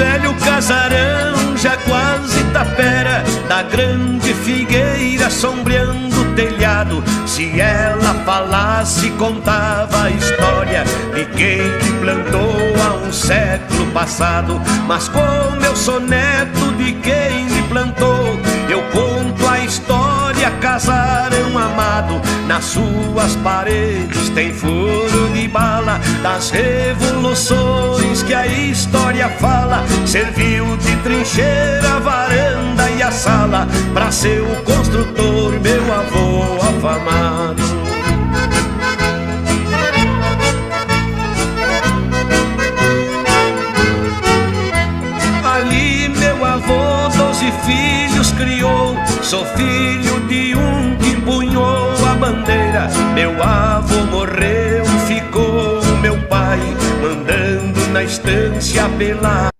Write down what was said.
velho casarão já quase tapera, da grande figueira sombreando o telhado. Se ela falasse, contava a história de quem que plantou há um século passado. Mas como eu sou neto de quem me plantou, eu conto a história, casarão amado. Nas suas paredes tem furo de bala das revoluções que a história fala. Serviu de trincheira a varanda e a sala pra seu construtor, meu avô afamado. Ali meu avô 12 filhos criou, sou filho de um que empunhou a bandeira. Meu avô morreu, ficou meu pai mandando na estância pela